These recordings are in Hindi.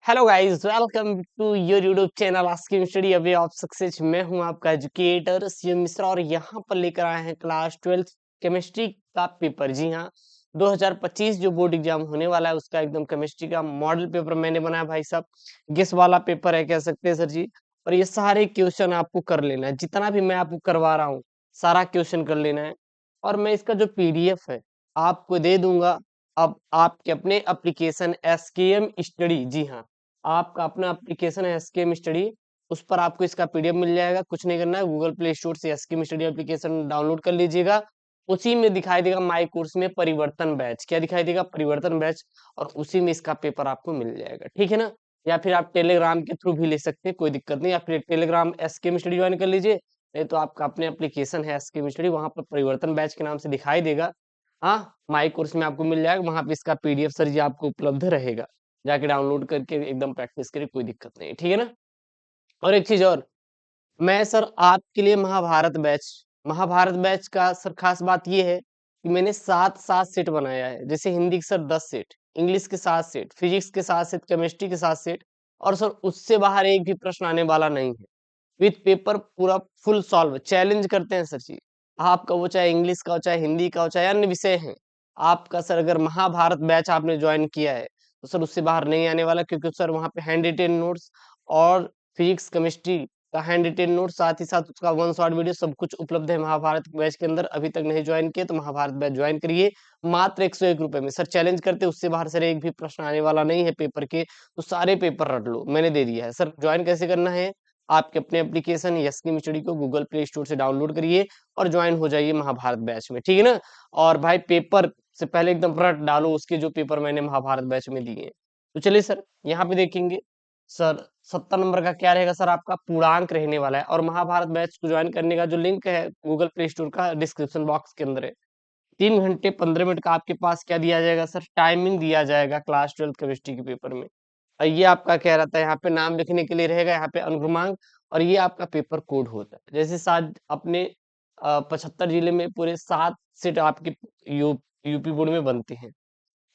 Hello guys, welcome to your YouTube channel asking study away of success. मैं हूं आपका एजुकेटर सीएम मिश्रा और यहां पर लेकर आए हैं क्लास 12 केमिस्ट्री का पेपर। जी हां, 2025 जो बोर्ड एग्जाम होने वाला है उसका एकदम केमिस्ट्री का मॉडल पेपर मैंने बनाया भाई साहब। गेस वाला पेपर है कह सकते हैं सर जी। और ये सारे क्वेश्चन आपको कर लेना है, जितना भी मैं आपको करवा रहा हूँ सारा क्वेश्चन कर लेना है। और मैं इसका जो पीडीएफ है आपको दे दूंगा। अब आपके अपने एप्लीकेशन एसकेएम स्टडी, जी हाँ, आपका अपना एप्लीकेशन है एसकेएम स्टडी, उस पर आपको इसका पीडीएफ मिल जाएगा। कुछ नहीं करना है, गूगल प्ले स्टोर से एसकेएम स्टडी एप्लीकेशन डाउनलोड कर लीजिएगा। उसी में दिखाई देगा माई कोर्स में परिवर्तन बैच, क्या दिखाई देगा, परिवर्तन बैच। और उसी में इसका पेपर आपको मिल जाएगा, ठीक है ना। या फिर आप टेलीग्राम के थ्रू भी ले सकते हैं, कोई दिक्कत नहीं। या फिर टेलीग्राम एसकेएम स्टडी ज्वाइन कर लीजिए, नहीं तो आपका अपने एप्लीकेशन है एसकेएम स्टडी, वहां पर परिवर्तन बैच के नाम से दिखाई देगा। हाँ, माई कोर्स में आपको मिल जाएगा, वहां पे इसका पीडीएफ सर जी आपको उपलब्ध रहेगा। जाके डाउनलोड करके एकदम प्रैक्टिस करिए, कोई दिक्कत नहीं, ठीक है ना। और एक चीज और, मैं सर आपके लिए महाभारत बैच का सर खास बात ये है कि मैंने 7 7 सेट बनाया है। जैसे हिंदी के सर 10 सेट, इंग्लिश के 7 सेट, फिजिक्स के 7 सेट, केमिस्ट्री के 7 सेट। और सर उससे बाहर एक भी प्रश्न आने वाला नहीं है। विथ पेपर पूरा फुल सॉल्व चैलेंज करते हैं सर जी। आपका वो चाहे इंग्लिश का हो, चाहे हिंदी का हो, चाहे अन्य विषय हैं। आपका सर अगर महाभारत बैच आपने ज्वाइन किया है तो सर उससे बाहर नहीं आने वाला, क्योंकि सर वहाँ पे हैंड रिटेन नोट्स और फिजिक्स केमिस्ट्री का हैंड रिटेन नोट, साथ ही साथ उसका वन शॉट वीडियो सब कुछ उपलब्ध है महाभारत बैच के अंदर। अभी तक नहीं ज्वाइन किए तो महाभारत बैच ज्वाइन करिए, मात्र 101 रुपए में। सर चैलेंज करते उससे बाहर सर एक भी प्रश्न आने वाला नहीं है पेपर के, तो सारे पेपर रट लो, मैंने दे दिया है। सर ज्वाइन कैसे करना है, आपके अपने एप्लीकेशन यस्कीम स्टडी को गूगल प्ले स्टोर से डाउनलोड करिए और ज्वाइन हो जाइए महाभारत बैच में, ठीक है ना। और भाई पेपर से पहले एकदम रट डालो उसके जो पेपर मैंने महाभारत बैच में दिए हैं। तो चलिए सर यहाँ पे देखेंगे। सर 70 नंबर का क्या रहेगा, सर आपका पूर्णांक रहने वाला है। और महाभारत बैच को ज्वाइन करने का जो लिंक है गूगल प्ले स्टोर का, डिस्क्रिप्शन बॉक्स के अंदर है। 3 घंटे 15 मिनट का आपके पास क्या दिया जाएगा सर, टाइमिंग दिया जाएगा क्लास 12 केमिस्ट्री के पेपर में। और ये आपका क्या रहता है, यहाँ पे नाम लिखने के लिए रहेगा, यहाँ पे अनुक्रमांक। और ये आपका पेपर कोड होता है। जैसे सात अपने 75 जिले में पूरे 7 सेट आपके यूपी बोर्ड में बनते हैं।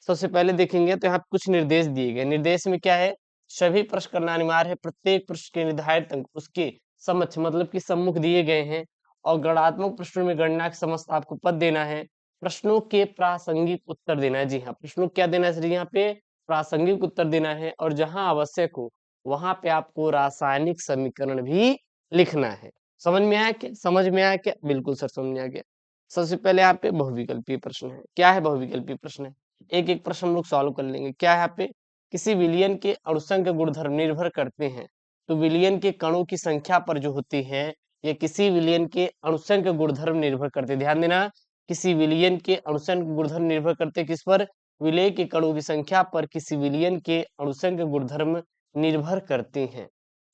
सबसे पहले देखेंगे तो यहाँ पे कुछ निर्देश दिए गए। निर्देश में क्या है, सभी प्रश्न करना अनिवार्य है। प्रत्येक प्रश्न के निर्धारित अंक उसके समक्ष मतलब कि सम्मुख दिए गए हैं। और गणात्मक प्रश्नों में गणना के समस्त आपको पद देना है। प्रश्नों के प्रासंगिक उत्तर देना है। जी हाँ, प्रश्नों क्या देना है सर, यहाँ पे प्रासंगिक उत्तर देना है। और जहां आवश्यक हो वहां पे आपको रासायनिक समीकरण भी लिखना है। समझ में आया क्या, समझ में आया क्या, बिल्कुल सर समझ में आ गया। सबसे पहले यहाँ पे बहुविकल्पीय प्रश्न है। क्या है बहुविकल्पीय प्रश्न है, एक एक प्रश्न हम लोग सॉल्व कर लेंगे। क्या है यहाँ पे, किसी विलयन के अणुसंख्य गुणधर्म निर्भर करते हैं। तो विलयन के कणों की संख्या पर जो होती है, ये किसी विलयन के अणुसंख्य गुणधर्म निर्भर करते हैं। ध्यान देना, किसी विलयन के अणुसंख्य गुणधर्म निर्भर करते हैं किस पर, विलय के कणों की संख्या पर किसी विलयन के अणुसंख्य गुणधर्म निर्भर करते हैं।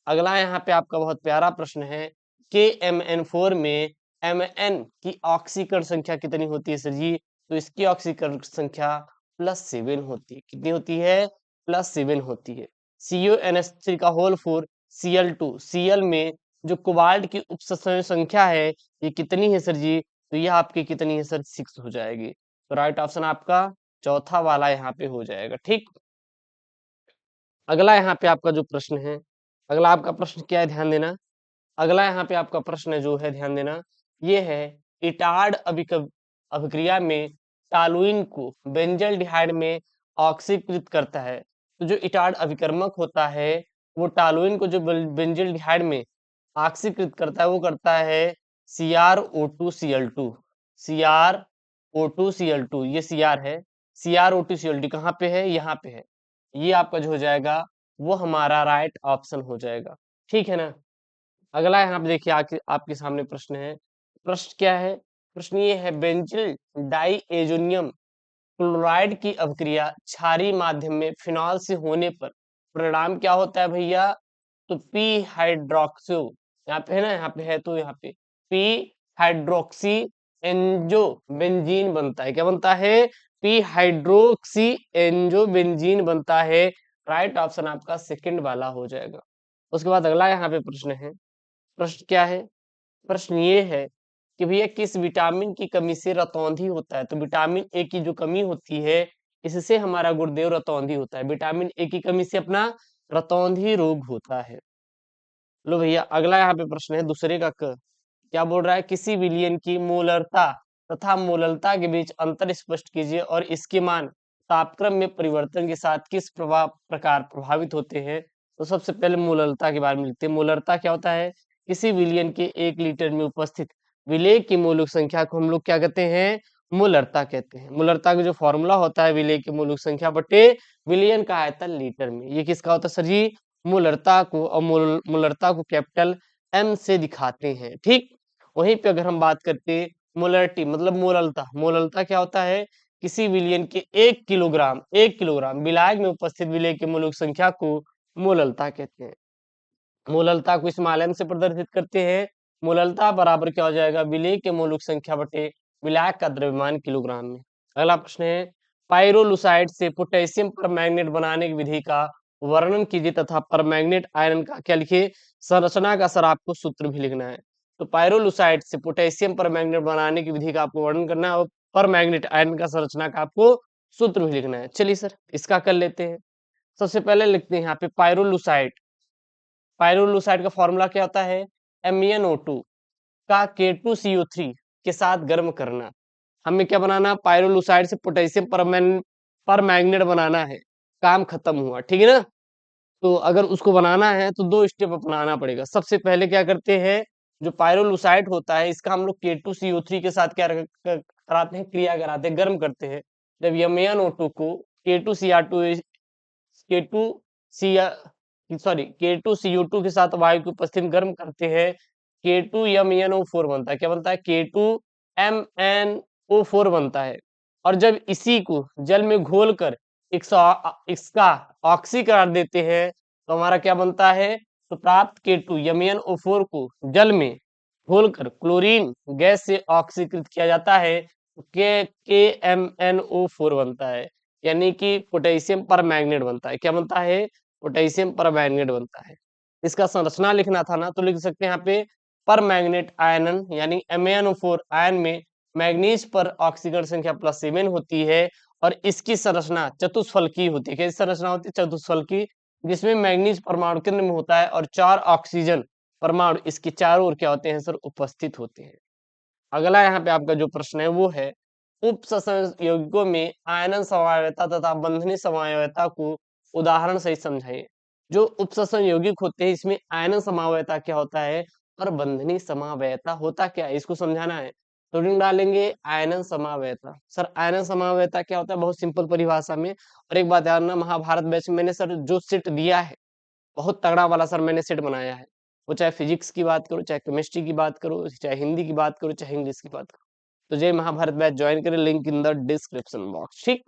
अगला यहाँ पे आपका बहुत प्यारा प्रश्न है, के Mn4 में Mn की ऑक्सीकरण संख्या कितनी होती है सर जी। तो इसकी ऑक्सीकरण संख्या +7 होती है। कितनी होती है, +7 होती है। CuNH3 का होल 4 Cl2, Cl में जो कोबाल्ट की उपसंयोजक संख्या है ये कितनी है सर जी, तो ये आपकी कितनी है सर, 6 हो जाएगी। तो राइट ऑप्शन आपका चौथा वाला यहाँ पे हो जाएगा, ठीक। अगला यहाँ पे आपका जो प्रश्न है, अगला आपका प्रश्न क्या है, ध्यान देना। अगला यहाँ पे आपका प्रश्न जो है, ध्यान देना, ये है इटार्ड अभिक्रिया में टालुइन को बेंजल्डिहाइड में ऑक्सीकृत करता है। तो जो इटार्ड अभिकर्मक होता है वो टालुइन को जो बेंजल्डिहाइड में ऑक्सीकृत करता है वो करता है CrO2Cl2। CrO2Cl2 ये Cr है, CrO2Cl2 कहाँ पे है, यहाँ पे है। ये आपका जो हो जाएगा वो हमारा राइट ऑप्शन हो जाएगा, ठीक है ना। अगला यहाँ पे देखिए आपके आपके सामने प्रश्न है। प्रश्न क्या है, प्रश्न ये है, बेंजिल डाइएजोनियम क्लोराइड की अभिक्रिया क्षारीय माध्यम में फिनॉल से होने पर परिणाम क्या होता है भैया। तो पी हाइड्रोक्सो, यहाँ पे है ना, यहाँ पे है तो यहाँ पे पी हाइड्रोक्सी एंजो बेंजीन बनता है। क्या बनता है, पी हाइड्रोक्सी एंजो बेंजीन बनता है। राइट ऑप्शन आपका सेकंड वाला हो जाएगा। उसके बाद अगला यहाँ पे प्रश्न है। प्रश्न क्या है, प्रश्न ये है कि भैया किस विटामिन की कमी से रतौंधी होता है। तो विटामिन ए की जो कमी होती है इससे हमारा गुरुदेव रतौंधी होता है। विटामिन ए की कमी से अपना रतौंधी रोग होता है। लो भैया अगला यहाँ पे प्रश्न है दूसरे का क्या बोल रहा है, किसी विलयन की मोलरता तथा मोललता के बीच अंतर स्पष्ट कीजिए और इसके मान तापक्रम में परिवर्तन के साथ किस प्रकार प्रभावित होते हैं। तो सबसे पहले मोललता के बारे में लिखते हैं। मोलरता क्या होता है, किसी विलयन के 1 लीटर में उपस्थित विलेय की मोलक संख्या को हम लोग क्या कहते हैं, मोलरता कहते हैं। मोलरता का जो फॉर्मूला होता है विलेय की मोलक संख्या बटे विलयन का आयतन लीटर में, ये किसका होता है सर जी, मोलरता को, और मोलरता को कैपिटल एम से दिखाते हैं। ठीक, वहीं पे अगर हम बात करते हैं मोलरिटी मतलब मोललता, मोललता क्या होता है, किसी विलयन के 1 किलोग्राम विलायक में उपस्थित विलेय की मोलक संख्या को मोललता कहते हैं। मोललता को स्मॉल एम से प्रदर्शित करते हैं। मोललता बराबर क्या हो जाएगा, विलेय के मोलक संख्या बटे विलायक का द्रव्यमान किलोग्राम में। अगला प्रश्न है, पाइरोलुसाइड से पोटेशियम परमैंगनेट बनाने की विधि का वर्णन कीजिए तथा परमैंगनेट आयरन का क्या लिखिए, संरचना का सर आपको सूत्र भी लिखना है। तो पाइरोलुसाइड से पोटेशियम परमैंगनेट बनाने की विधि का आपको वर्णन करना है और परमैंगनेट आयरन का संरचना का आपको सूत्र भी लिखना है। चलिए सर इसका कर लेते हैं। सबसे पहले लिखते हैं यहाँ पे पाइरोलुसाइड। पाइरोलुसाइड का फॉर्मूला क्या होता है, MnO2 का K2CO3 के साथ गर्म करना। हमें क्या बनाना, पाइरोलुसाइड से पोटेशियम परमैंगनेट बनाना है, काम खत्म हुआ। ठीक है ना। तो अगर उसको बनाना है तो 2 स्टेप अपनाना पड़ेगा। सबसे पहले क्या करते हैं, जो पाइरोलुसाइड होता है इसका हम लोग K2CO3 के साथ क्या कराते हैं, क्रिया कराते हैं, गर्म करते हैं। जब MnO2 को K2Cr2 K2 सॉरी K2CO2 के साथ वायु की उपस्थिति में गर्म करते हैं, K2MnO4 बनता है। क्या बनता है, K2MnO4 बनता है। और जब इसी को जल में घोलकर इसका ऑक्सीकरण देते हैं तो हमारा क्या बनता है, तो प्राप्त K2MnO4 को जल में घोलकर क्लोरीन गैस से ऑक्सीकृत किया जाता है तो KMnO4 बनता है, यानी कि पोटेशियम परमैंगनेट बनता है। क्या बनता है, पोटेशियम परमैंगनेट बनता है। इसका संरचना लिखना था ना, तो लिख सकते हैं यहाँ पे परमैंगनेट आयन यानी MnO4 आयन में मैग्नीज पर ऑक्सीकरण संख्या +7 होती है और इसकी संरचना चतुष्फलकी होती है। कैसी संरचना होती है, चतुष्फलकी, जिसमें मैग्नीज परमाणु केंद्र में होता है और 4 ऑक्सीजन परमाणु इसके चारों ओर क्या होते हैं सर, उपस्थित होते हैं। अगला यहाँ पे आपका जो प्रश्न है वो है, उपसंयोजक यौगिकों में आयनन समवायता तथा बंधनी समवायता को उदाहरण सहित समझाइए। जो उपसंयोजक यौगिक होते हैं इसमें आयनन समवायता क्या होता है और बंधनी समवायता होता क्या है, इसको समझाना है। तो रिंग डालेंगे आयनन समवायता। सर आयनन समवायता क्या होता है, बहुत सिंपल परिभाषा में। और एक बात याद रखना, महाभारत बैच में मैंने सर जो सेट दिया है बहुत तगड़ा वाला सर मैंने सेट बनाया है। वो चाहे फिजिक्स की बात करो, चाहे केमिस्ट्री की बात करो, चाहे हिंदी की बात करो, चाहे इंग्लिश की बात करो। तो जय महाभारत बैच ज्वाइन करें, link in the description box. ठीक,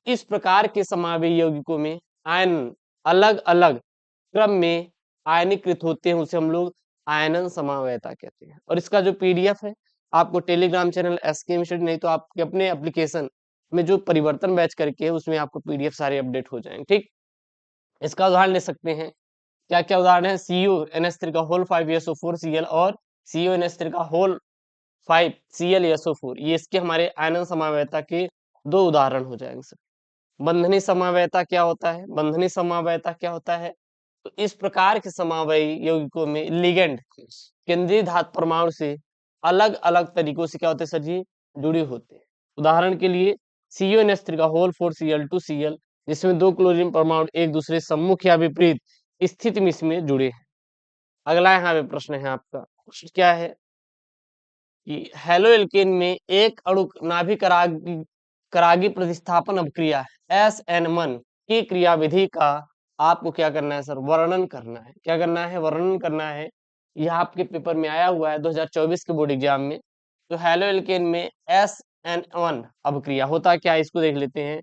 इस प्रकार के समावेशी यौगिकों में आयन अलग अलग क्रम में आयनीकृत होते हैं, उसे हम लोग आयनन समवायता कहते हैं। और इसका जो PDF है आपको टेलीग्राम चैनल SKM स्टडी, नहीं तो आपके अपने एप्लीकेशन में जो परिवर्तन बैच करके है उसमें आपको PDF सारे अपडेट हो जाएंगे। ठीक, इसका उदाहरण ले सकते हैं। क्या क्या उदाहरण है, CuNH3 का होल 5SO4Cl और CuNH3 का होल 5ClSO4, ये इसके हमारे आयनन समवायता के 2 उदाहरण हो जाएंगे सर। बंधनी समवायता क्या होता है, बंधनी समवायता क्या होता है, तो इस प्रकार के समवायी यौगिकों में लिगेंड केंद्रीय धातु परमाणु से अलग अलग तरीकों से क्या होते हैं सर जी, जुड़े होते हैं। उदाहरण के लिए CuNH3 का होल 4Cl2Cl, जिसमें 2 क्लोरीन परमाणु एक दूसरे सम्मुख या विपरीत स्थिति में इसमें जुड़े हैं। अगला यहाँ पे प्रश्न है आपका, प्रश्न क्या है कि हेलो एल्केन में एक अणु नाभिक करागी प्रतिस्थापन अभिक्रिया SN1 की क्रियाविधि का आपको क्या करना है सर, वर्णन करना है। क्या करना है, वर्णन करना है। यह आपके पेपर में आया हुआ है 2024 के बोर्ड एग्जाम में। तो हेलो एल्केन में SN1 अभिक्रिया होता क्या है, इसको देख लेते हैं।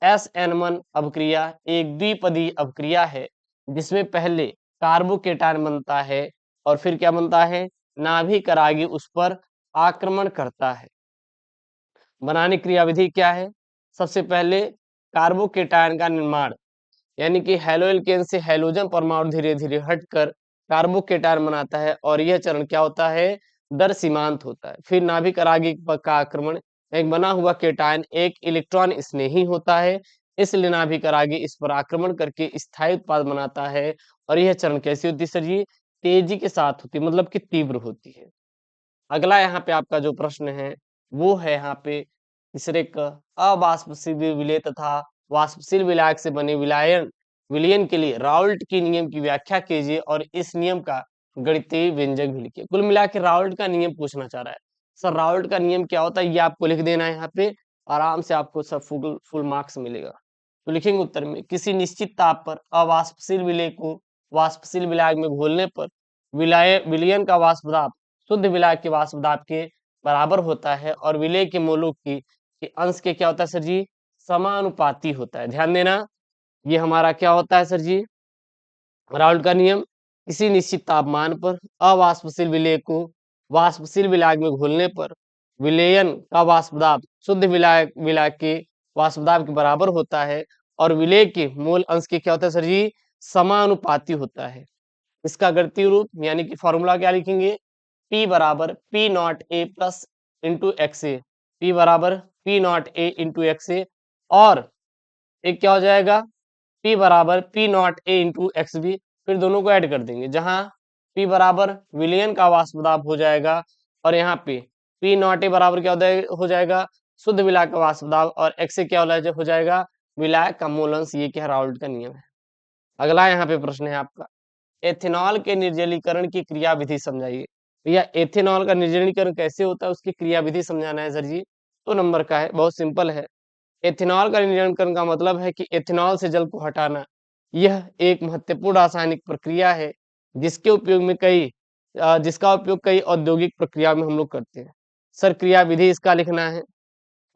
SN1 अभिक्रिया एक द्विपदी अभिक्रिया है जिसमें पहले कार्बोकेटायन बनता है और फिर क्या बनता है, नाभिक करागी उस पर आक्रमण करता है। बनाने क्रियाविधि क्या है, सबसे पहले कार्बोकेटायन का निर्माण, यानी कि हेलोएल्केन से हेलोजन परमाणु धीरे धीरे हटकर कार्बोकेटायन बनाता है और यह चरण क्या होता है, दर सीमांत होता है। फिर नाभिक करागी का आक्रमण, एक बना हुआ केटायन एक इलेक्ट्रॉन स्नेही होता है, इसलिए नाभिक आगे इस पर आक्रमण करके स्थायी उत्पाद बनाता है। और यह चरण कैसी होती है सर जी? तेजी के साथ होती है, मतलब कि तीव्र होती है। अगला यहाँ पे आपका जो प्रश्न है वो है यहाँ पे तीसरे क, अवाष्पशील विलेय तथा वाष्पशील विलायक से बने विलयन के लिए राउल्ट की नियम की व्याख्या कीजिए और इस नियम का गणितीय व्यंजक भी लिखिए। कुल मिला के राउल्ट का नियम पूछना चाह रहा है। सर राउल्ट का नियम क्या होता है ये आपको लिख देना है यहाँ पे, आराम से आपको सब फुल मार्क्स मिलेगा। तो लिखेंगे उत्तर में, किसी निश्चित ताप पर अवाष्पशील विलेय को वाष्पशील विलायक में घोलने पर विलयन का वाष्प दाब शुद्ध विलायक के वाष्प दाब के बराबर होता है और विलेय के मोलों के अंश के क्या होता है सर जी? समानुपाती होता है। ध्यान देना, ये हमारा क्या होता है सर जी? राउल्ट का नियम, किसी निश्चित तापमान पर अवाष्पशील विलेय को वाष्पशील विलायक में घोलने पर विलयन का वाष्प दाब शुद्ध विलायक के वाष्प दाब के बराबर होता है और विलेय के मोल अंश के क्या होता है सर जी? समानुपाती होता है। इसका गणितीय रूप यानी कि फॉर्मूला क्या लिखेंगे? P बराबर P not A plus into x a, P बराबर P not A into x a, और एक क्या हो जाएगा? P बराबर P not A into x b. फिर दोनों को ऐड कर देंगे, जहां P बराबर विलयन का वाष्प दाब हो जाएगा और यहाँ पे P नॉट A बराबर क्या हो जाएगा? शुद्ध विलायक का वाष्प दाब, और x से क्या हो जाएगा? विलायक का मोल अंश। ये क्या है? राउल्ट का नियम है। अगला यहाँ पे प्रश्न है आपका, एथेनॉल के निर्जलीकरण की क्रिया विधि समझाइए। भैया एथेनॉल का निर्जलीकरण कैसे होता है उसकी क्रिया विधि समझाना है सर जी। तो नंबर का है, बहुत सिंपल है। एथेनॉल का निर्जलीकरण का मतलब है कि एथेनॉल से जल को हटाना। यह एक महत्वपूर्ण रासायनिक प्रक्रिया है जिसका उपयोग कई औद्योगिक प्रक्रिया में हम लोग करते हैं। सर क्रिया विधि इसका लिखना है,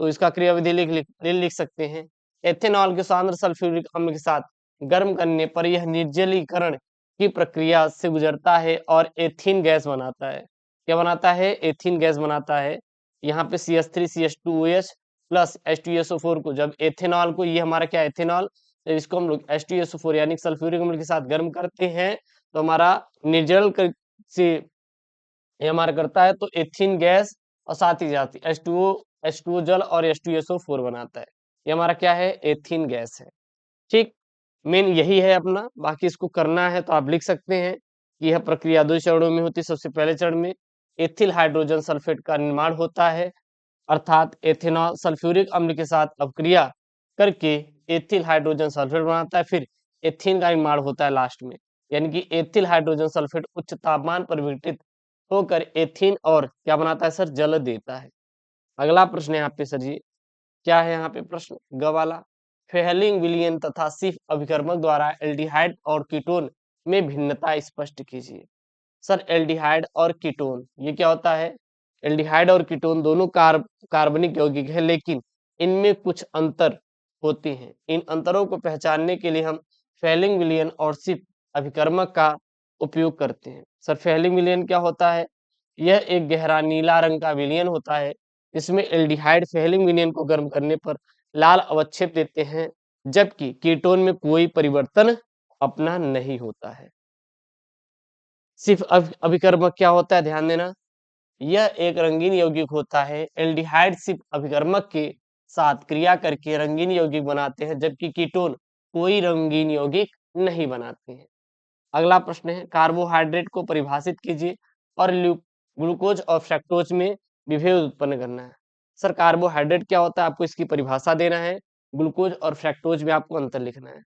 तो इसका क्रिया विधि लिख सकते हैं। एथेनॉल के सांद्र सल्फ्यूरिक अम्ल के साथ गर्म करने पर यह निर्जलीकरण की प्रक्रिया से गुजरता है और एथीन गैस बनाता है। क्या बनाता है? एथीन गैस बनाता है। यहाँ पे CH3CH2OH प्लस H2SO4 को, जब एथेनॉल को, ये हमारा क्या एथेनॉल, जब इसको हम लोग H2SO4 यानी सल्फ्यूरिक अम्ल के साथ गर्म करते हैं तो हमारा से ये हमारा करता है तो एथीन गैस और साथ ही साथ H2O जल और H2SO4 बनाता है। ये हमारा क्या है? एथीन गैस है। ठीक, मेन यही है अपना। बाकी इसको करना है तो आप लिख सकते हैं कि यह प्रक्रिया 2 चरणों में होती है। सबसे पहले चरण में एथिल हाइड्रोजन सल्फेट का निर्माण होता है, अर्थात एथेनॉल सल्फ्यूरिक अम्ल के साथ अपक्रिया करके एथिल हाइड्रोजन सल्फेट बनाता है। फिर एथीन का निर्माण होता है लास्ट में, यानी कि एथिल हाइड्रोजन सल्फेट उच्च तापमान पर विघटित होकर एथीन और क्या बनाता है सर? जल देता है। अगला प्रश्न है यहाँ पे सर जी, क्या है यहाँ पे प्रश्न? ग वाला, फेहलिंग विलयन तथा सिर्फ अभिकर्मक द्वारा एल्डिहाइड और कीटोन में भिन्नता स्पष्ट कीजिए। सर एल्डिहाइड और कीटोन ये क्या होता है? एल्डिहाइड और कीटोन दोनों कार्बनिक यौगिक है, लेकिन इनमें कुछ अंतर होते हैं। इन अंतरों को पहचानने के लिए हम फेहलिंग विलयन और सिर्फ अभिकर्मक का उपयोग करते हैं। सर फेहलिंग विलयन क्या होता है? यह एक गहरा नीला रंग का विलयन होता है। इसमें एल्डिहाइड फेहलिंग विलयन को गर्म करने पर लाल अवक्षेप देते हैं, जबकि कीटोन में कोई परिवर्तन अपना नहीं होता है। सिर्फ अभिकर्मक क्या होता है? ध्यान देना, यह एक रंगीन यौगिक होता है। एल्डिहाइड सिर्फ अभिकर्मक के साथ क्रिया करके रंगीन यौगिक बनाते हैं, जबकि कीटोन कोई रंगीन यौगिक नहीं बनाते हैं। अगला प्रश्न है, कार्बोहाइड्रेट को परिभाषित कीजिए और ग्लूकोज और फ्रैक्टोज में विभेद उत्पन्न करना है। सर कार्बोहाइड्रेट क्या होता है आपको इसकी परिभाषा देना है, ग्लूकोज और फ्रैक्टोज में आपको अंतर लिखना है।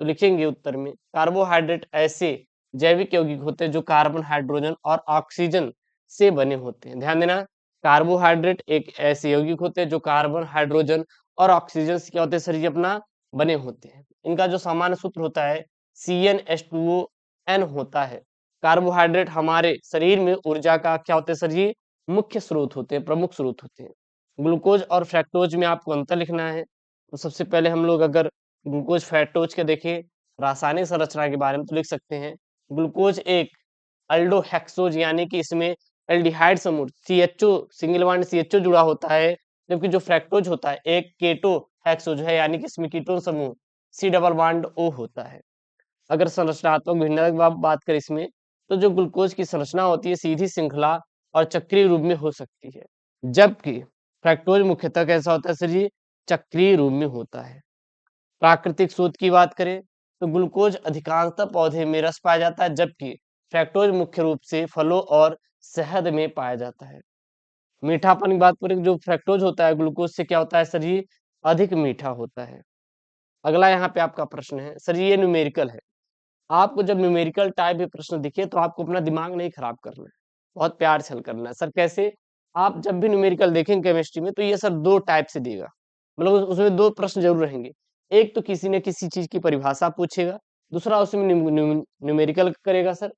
तो लिखेंगे उत्तर में, कार्बोहाइड्रेट ऐसे जैविक यौगिक होते हैं जो कार्बन, हाइड्रोजन और ऑक्सीजन से बने होते हैं। ध्यान देना, कार्बोहाइड्रेट एक ऐसे यौगिक होते हैं जो कार्बन, हाइड्रोजन और ऑक्सीजन से क्या होते हैं सर जी? अपना बने होते हैं। इनका जो सामान्य सूत्र होता है CnH2ON होता है। कार्बोहाइड्रेट हमारे शरीर में ऊर्जा का क्या होते हैं सर जी? मुख्य स्रोत होते हैं, प्रमुख स्रोत होते हैं। ग्लूकोज और फ्रैक्टोज में आपको अंतर लिखना है। तो सबसे पहले हम लोग अगर ग्लूकोज फ्रैक्टोज के देखें रासायनिक संरचना के बारे में तो लिख सकते हैं, ग्लूकोज एक अल्डोहेक्सोज यानी कि इसमें एल्डिहाइड समूह CHO सिंगल बॉन्ड CHO जुड़ा होता है, जबकि जो फ्रैक्टोज होता है एक केटो हेक्सोज है यानी कि इसमें कीटोन समूह C डबल बॉन्ड O होता है। अगर संरचनात्मक भिन्नता की बात करें इसमें, तो जो ग्लूकोज की संरचना होती है सीधी श्रृंखला और चक्रीय रूप में हो सकती है, जबकि फ्रैक्टोज मुख्यतः कैसा होता है सर जी? चक्रीय रूप में होता है। प्राकृतिक स्रोत की बात करें तो ग्लूकोज अधिकांशतः पौधे में रस पाया जाता है, जबकि फ्रैक्टोज मुख्य रूप से फलों और शहद में पाया जाता है। मीठापन की बात करें, जो फ्रैक्टोज होता है ग्लूकोज से क्या होता है सर जी, अधिक मीठा होता है। अगला यहाँ पे आपका प्रश्न है सर जी, ये न्यूमेरिकल है। आपको जब न्यूमेरिकल टाइप के प्रश्न दिखे तो आपको अपना दिमाग नहीं खराब करना है, बहुत प्यार से हल करना है। सर कैसे? आप जब भी न्यूमेरिकल देखेंगे केमिस्ट्री में तो ये सर दो टाइप से देगा, मतलब उसमें दो प्रश्न जरूर रहेंगे। एक तो किसी न किसी चीज की परिभाषा पूछेगा, दूसरा उसमें न्यूमेरिकल करेगा सर,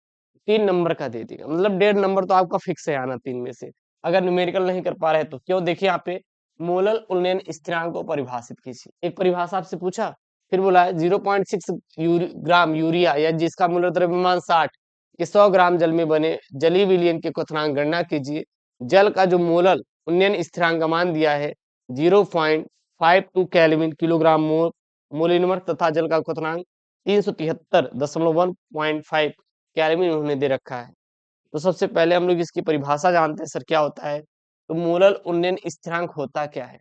3 नंबर का दे देगा, मतलब 1.5 नंबर तो आपका फिक्स है आना 3 में से। अगर न्यूमेरिकल नहीं कर पा रहे तो क्यों, देखिए यहाँ पे मोलल उन्नयन स्थिरांक को परिभाषित कीजिए। एक परिभाषा आपसे पूछा, फिर बोला है 0.6 ग्राम यूरिया या जिसका मूल द्रव्यमान 60 के 100 ग्राम जल में बने जलीय विलयन के क्वथनांक गणना कीजिए। जल का जो मोलल उन्नयन स्थिरांक का मान दिया है 0.52 केल्विन किलोग्राम मोल इनवर्स तथा जल का क्वथनांक 373.1.5 केल्विन उन्होंने दे रखा है। तो सबसे पहले हम लोग इसकी परिभाषा जानते हैं सर क्या होता है। तो मोलल उन्नयन स्थिरांक होता क्या है?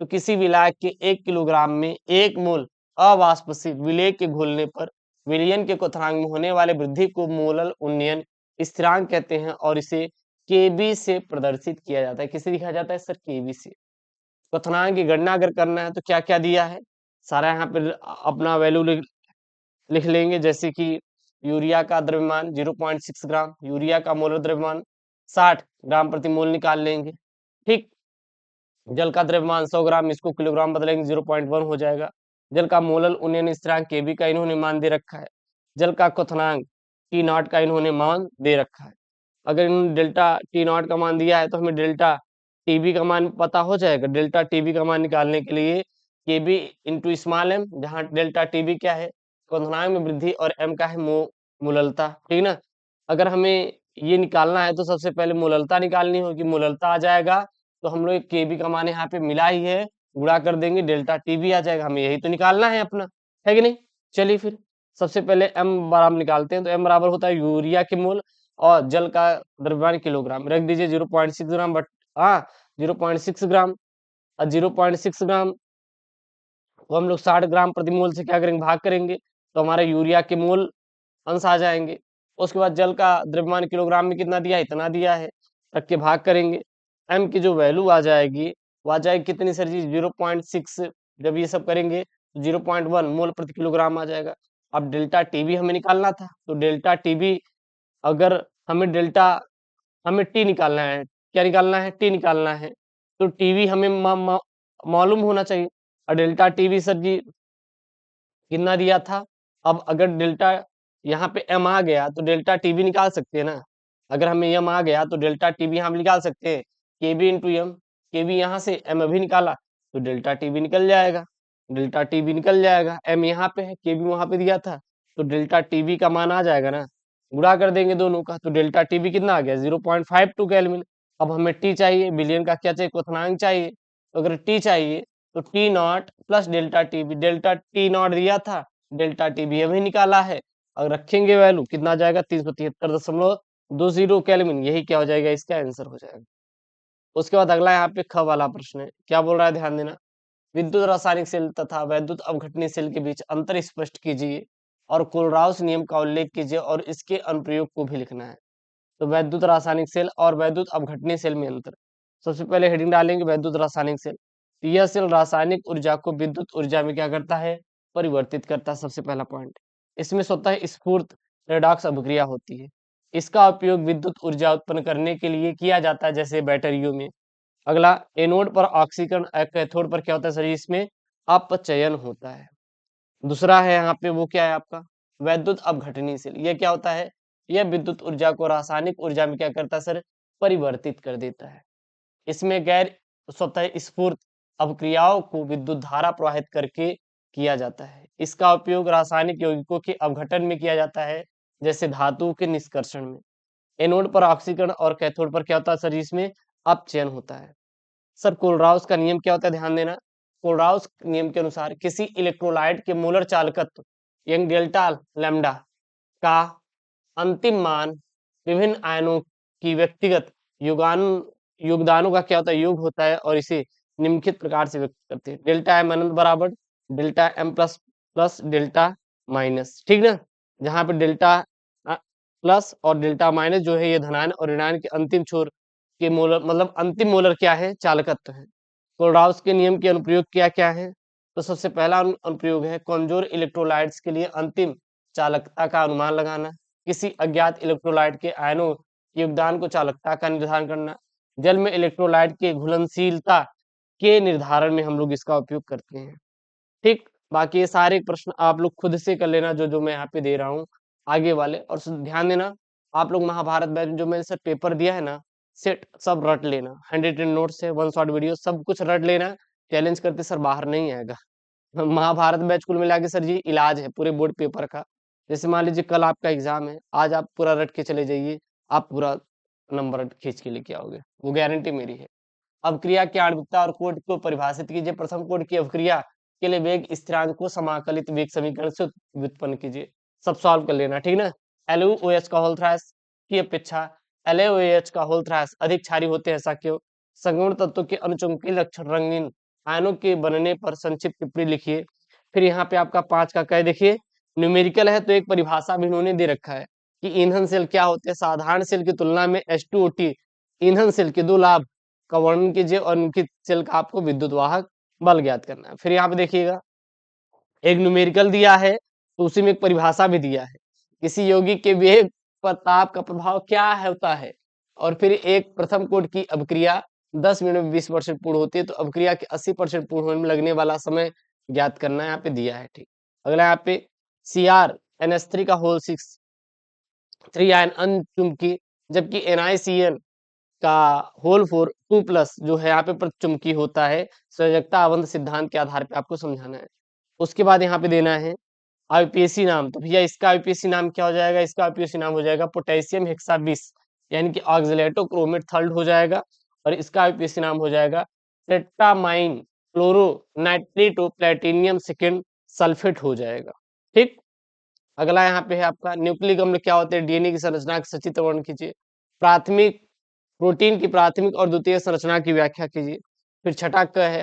तो किसी विलायक के 1 किलोग्राम में 1 मोल अवाष्पशील विलेय के घोलने पर विलयन के क्वथनांक में होने वाले वृद्धि को मोलल उन्नयन स्थिरांक कहते हैं और इसे केबी से प्रदर्शित किया जाता है। किसे लिखा जाता है सर? केबी से। क्वथनांक की गणना अगर करना है तो क्या क्या दिया है, सारा यहाँ पे अपना वैल्यू लिख लेंगे। जैसे कि यूरिया का द्रव्यमान 0.6 ग्राम, यूरिया का मोलर द्रव्यमान 60 ग्राम प्रति मोल निकाल लेंगे। ठीक, जल का द्रव्यमान 100 ग्राम, इसको किलोग्राम बदलेंगे 0.1 हो जाएगा। जल का मोलल उन्नयन स्थिरांक केबी का इन्होंने मान दे रखा है। जल का क्वथनांक टी नॉट का इन्होंने मान दे रखा है। अगर इन्होंने डेल्टा टी नॉट का मान दिया है तो हमें डेल्टा टीबी का मान पता हो जाएगा। डेल्टा टीबी का मान निकालने के लिए केबी इंटू स्मॉल एम, जहाँ डेल्टा टीबी क्या है, क्वथनांक में वृद्धि, और एम का है मोललता, ठीक ना। अगर हमें ये निकालना है तो सबसे पहले मोललता निकालनी होगी, मोललता आ जाएगा तो हम लोग केबी का मान यहाँ पे मिला ही है, गुणा कर देंगे डेल्टा टीबी आ जाएगा। हमें यही तो निकालना है अपना, है कि नहीं। चलिए फिर सबसे पहले एम बराबर निकालते हैं। तो एम बराबर होता है यूरिया के मोल और जल का द्रव्यमान किलोग्राम, रख दीजिए 0.6 ग्राम, बट हाँ 0.6 ग्राम, और 0.6 ग्राम को हम लोग 60 ग्राम प्रति मोल से क्या करेंगे, भाग करेंगे, तो हमारे यूरिया के मोल अंश आ जाएंगे। उसके बाद जल का द्रव्यमान किलोग्राम में कितना दिया है, इतना दिया है, रख के भाग करेंगे। एम की जो वैल्यू आ जाएगी वो आ जाएगी कितनी सर जी, 0.6। जब ये सब करेंगे तो 0.1 मोल प्रति किलोग्राम आ जाएगा। अब डेल्टा टीबी हमें निकालना था, तो डेल्टा टीबी, अगर हमें टी निकालना है, क्या निकालना है, टी निकालना है, तो टीवी हमें मालूम होना चाहिए। और डेल्टा टीवी सर जी कितना दिया था। अब अगर डेल्टा यहाँ पे एम आ गया तो डेल्टा टीवी निकाल सकते हैं ना। अगर हमें एम आ गया तो डेल्टा टीवी हम निकाल सकते हैं, के बी इंटू एम। के बी यहाँ से एम अभी निकाला तो डेल्टा टीवी निकल जाएगा, डेल्टा टीवी निकल जाएगा। एम यहाँ पे है, के बी वहां पे दिया था, तो डेल्टा टीवी का मान आ जाएगा ना, गुणा कर देंगे दोनों का, तो डेल्टा टीवी कितना आ गया, 0.52 केल्विन। अब हमें टी चाहिए, विलयन का क्या चाहिए, क्वथनांक चाहिए। तो अगर टी चाहिए तो T not plus delta TB, delta T not दिया था, डेल्टा टीबी अभी निकाला है, और रखेंगे वैल्यू कितना आ जाएगा, 373.20 केल्विन। यही क्या हो जाएगा, इसका आंसर हो जाएगा। उसके बाद अगला यहाँ पे ख वाला प्रश्न है, क्या बोल रहा है, ध्यान देना। विद्युत रासायनिक सेल तथा वैद्युत अवघटनीय सेल के बीच अंतर स्पष्ट कीजिए और कोलराउस नियम का उल्लेख कीजिए और इसके अनुप्रयोग को भी लिखना है। तो वैद्युत रासायनिक सेल और वैद्युत अवघटनीय सेल में अंतर, सबसे पहले हेडिंग डालेंगे वैद्युत रासायनिक सेल। तो यह सेल रासायनिक ऊर्जा को विद्युत ऊर्जा में क्या करता है, परिवर्तित करता है, सबसे पहला पॉइंट। इसमें स्वतः स्फूर्त रेडॉक्स अभिक्रिया होती है। इसका उपयोग विद्युत ऊर्जा उत्पन्न करने के लिए किया जाता है, जैसे बैटरियों में। अगला, एनोड पर ऑक्सीकरण, कैथोड पर क्या होता है सर, इसमें अपचयन होता है। दूसरा है यहाँ पे, वो क्या है आपका, वैद्युत अपघटनीय सेल। ये क्या होता है, यह विद्युत ऊर्जा को रासायनिक ऊर्जा में क्या करता है सर, परिवर्तित कर देता है। इसमें गैर स्वतः स्फूर्त अभिक्रियाओं को विद्युत धारा प्रवाहित करके किया जाता है। इसका उपयोग रासायनिक यौगिकों के अपघटन में किया जाता है, जैसे धातु के निष्कर्षण में। एनोड पर ऑक्सीकरण और कैथोड पर क्या होता है सर, इसमें अपचयन होता है। सर कोलराउस का नियम क्या होता है, ध्यान देना। कोलराउस नियम के अनुसार किसी इलेक्ट्रोलाइट के मोलर चालकत्व यंग डेल्टा लैम्डा का अंतिम मान विभिन्न आयनों की व्यक्तिगत योगान योगदानों का क्या होता है, योग होता है, और इसे निम्नलिखित प्रकार से व्यक्त करते हैं। डेल्टा एम अनंत बराबर delta M plus plus delta minus, ठीक ना। जहां पे डेल्टा प्लस और डेल्टा माइनस जो है ये धनायन और ऋणायन के अंतिम छोर के मोलर मतलब अंतिम मोलर क्या है, चालकत्व है। कोलराउस के नियम के अनुप्रयोग क्या क्या है? तो सबसे पहला अनुप्रयोग है कमजोर इलेक्ट्रोलाइट्स के लिए अंतिम चालकता का अनुमान लगाना, किसी अज्ञात इलेक्ट्रोलाइट के आयनों के योगदान को चालकता का निर्धारण करना, जल में इलेक्ट्रोलाइट के घुलनशीलता के निर्धारण में हम लोग इसका उपयोग करते हैं। ठीक, बाकी ये सारे प्रश्न आप लोग खुद से कर लेना जो जो मैं यहाँ पे दे रहा हूँ आगे वाले। और ध्यान देना, आप लोग महाभारत बैच में जो मैंने सर पेपर दिया है ना, सेट सब रट लेना, 100 नोट्स है, 1 शॉर्ट वीडियो, सब कुछ रट लेना। चैलेंज करते सर बाहर नहीं आएगा। महाभारत बैच कुल मिला के सर जी इलाज है पूरे बोर्ड पेपर का। जैसे मान लीजिए कल आपका एग्जाम है, आज आप पूरा रट के चले जाइए, आप पूरा नंबर खींच के लेके आओगे, वो गारंटी मेरी है। अवक्रिया की आणविकता और कोड को परिभाषित कीजिए। प्रथम कोड की अवक्रिया के लिए वेग स्थिरांक को समाकलित वेग समीकरण से व्युत्पन्न कीजिए। सब सॉल्व कर लेना, ठीक ना। LuOH का होल थ्राश की अपेक्षा LaOH का होल थ्राश अधिक क्षारीय होते हैं, ऐसा क्यों? संगुण तत्वों के अनुचुंबकीय लक्षण रंगीन आयनों के बनने पर संक्षिप्त टिप्पणी लिखिए। फिर यहाँ पे आपका 5 का कह देखिए, न्यूमेरिकल है तो एक परिभाषा भी इन्होंने दे रखा है कि ईंधन सेल क्या होते हैं। साधारण सेल की तुलना में H2OT ईंधन सेल के 2 लाभ का वर्णन कीजिए और उनकी सेल का आपको विद्युत वाहक बल ज्ञात करना है। फिर यहाँ पे देखिएगा एक न्यूमेरिकल दिया है तो उसी में एक परिभाषा भी दिया है, किसी यौगिक के वेग पर ताप का प्रभाव क्या होता है। और फिर एक प्रथम कोड की अभिक्रिया 10 मिनट में 20% पूर्ण होती है, तो अभिक्रिया के 80% पूर्ण होने में लगने वाला समय ज्ञात करना यहाँ पे दिया है। ठीक, अगला यहाँ पे CrNH3 का होल 6 3 आयन अनचुंबकीय, जबकि NiCN का होल 4 2 प्लस जो है यहाँ पे प्रतिचुंबकीय होता है। संयोजकता आबंध सिद्धांत के आधार पे आपको समझाना है। उसके बाद यहाँ पे देना है आईपीएसी नाम। तो भैया इसका आईपीएसी नाम क्या हो जाएगा? इसका आईपीएसी नाम हो जाएगा पोटेशियम हेक्सा 20 यानी कि ऑक्सलेटो क्रोमेट थर्ड हो जाएगा। और इसका आईपीएसी नाम हो जाएगा टेट्रामाइन क्लोरो नाइट्रेटो प्लेटिनियम सेकेंड सल्फेट हो जाएगा। ठीक, अगला यहाँ पे है आपका न्यूक्लिक अम्ल क्या होते हैं, डीएनए की संरचना का सचित्र वर्णन कीजिए। प्राथमिक प्रोटीन की प्राथमिक और द्वितीय संरचना की व्याख्या कीजिए। फिर छठा क है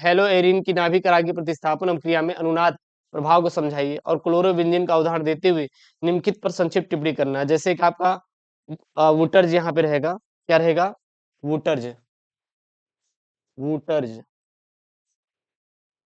हेलोएरिन की नाभिक रागी प्रतिस्थापन क्रिया में अनुनाद प्रभाव को समझाइए और क्लोरोबेंजीन का उदाहरण देते हुए निम्नलिखित पर संक्षिप्त टिप्पणी करना है। जैसे कि आपका वुटर्ज यहाँ पे रहेगा, क्या रहेगा? वुटर्ज, वुटर्ज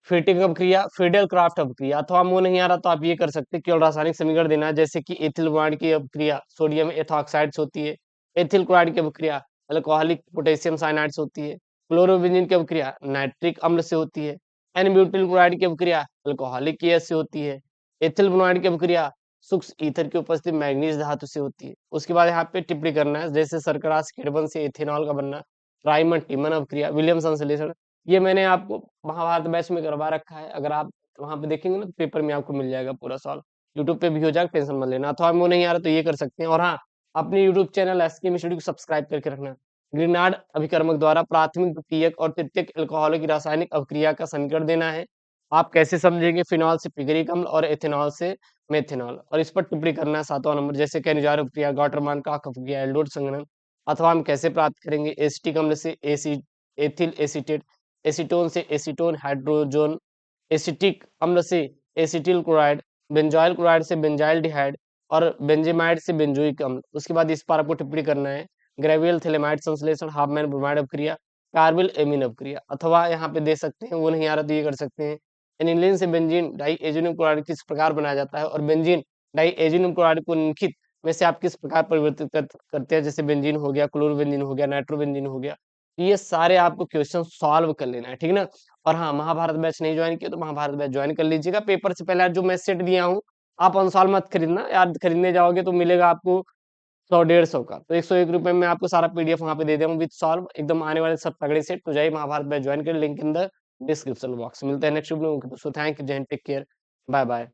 फिटिंग अभिक्रिया, फिडेल क्राफ्ट अभिक्रिया। अथवा मुंह नहीं आ रहा तो आप ये कर सकते हैं, केवल रासायनिक समीकरण देना है। जैसे कि एथिल ब्रोमाइड की अभिक्रिया सोडियम एथॉक्साइड से होती है, एथिल क्लोराइड की अभिक्रिया अल्कोहलिक पोटेशियम साइनाइड से होती है, क्लोरोबेंजीन की अभिक्रिया नाइट्रिक अम्ल से होती है, एन ब्यूटिल क्लोराइड की अभिक्रिया अल्कोहलिक गैस से होती है, एथिल ब्रोमाइड की अभिक्रिया सूक्ष्म ईथर की उपस्थिति मैग्नीज धातु से होती है। उसके बाद यहाँ पे टिप्पणी करना है, जैसे शर्करा से कार्बन से इथेनॉल का बनना, ट्राइमन टीमन अभिक्रिया, विलियम संश्लेषण। ये मैंने आपको महाभारत बैच में करवा रखा है, अगर आप वहां पे देखेंगे ना तो पेपर में आपको मिल जाएगा पूरा सॉल्व। यूट्यूब पे भी हो जाएगा, टेंशन मत लेना। अथवा वो नहीं आ रहा तो ये कर सकते हैं। और हाँ, अपने यूट्यूब चैनल एसके स्टडी को सब्सक्राइब करके रखना। ग्रीनार्ड अभिकर्मक द्वारा प्राथमिक द्वितीयक और तृतीयक एल्कोहल की रासायनिक अभिक्रिया का समीकरण देना है। आप कैसे समझेंगे? फिनॉल से पिगरिक अम्ल और एथेनॉल से मेथेनॉल, और इस पर टिप्पणी करना है 7वां नंबर। जैसे कि अनुजार अभिक्रिया, गॉटरमान का अभिक्रिया, एल्डोड संघनन। अथवा हम कैसे प्राप्त करेंगे? एसिटिक अम्ल से एथिल एसीटेट, एसीटोन से एसीटोन हाइड्रोजन, एसिटिक अम्ल से एसिटिल क्लोराइड, बेंजोइल क्लोराइड से बेंजाइल डिहाइड और बेंजेमाइड से बेंजोइक अम्ल। उसके बाद इस पर आपको टिप्पणी करना है ग्रेवियल थैलेमाइड संश्लेषण, हाफमैन ब्रोमाइड अपक्रिया, कार्बिल एमीन अपक्रिया। अथवा यहाँ पे दे सकते हैं, वो नहीं आ रहा तो ये कर सकते हैं, एनिलीन से बेंजीन डाइएजिनम क्लोराइड किस प्रकार बनाया जाता है, और बेंजीन डाइएजिनम क्लोराइड को निम्नलिखित में से आप किस प्रकार परिवर्तित करते हैं? जैसे बेंजीन हो गया, क्लोरोबेंजीन हो गया, नाइट्रोबेंजीन हो गया। ये सारे आपको क्वेश्चन सॉल्व कर लेना है, ठीक ना। और हाँ, महाभारत बैच नहीं ज्वाइन किया तो महाभारत बैच ज्वाइन कर लीजिएगा। पेपर से पहले जो मैं सेट दिया हूँ, आप अनसॉल्व मत खरीदना यार, खरीदने जाओगे तो मिलेगा आपको 100-150 का, तो 101 रुपए में आपको सारा पीडीएफ वहां पे दे दूंगा विद सॉल्व एकदम आने वाले सब तगड़े सेट। तो जाइए महाभारत बैच ज्वाइन कर, link in the description box. मिलते हैं नेक्स्ट वीडियो में। सो थैंक यू, जय हिंद, टेक केयर, बाय बाय।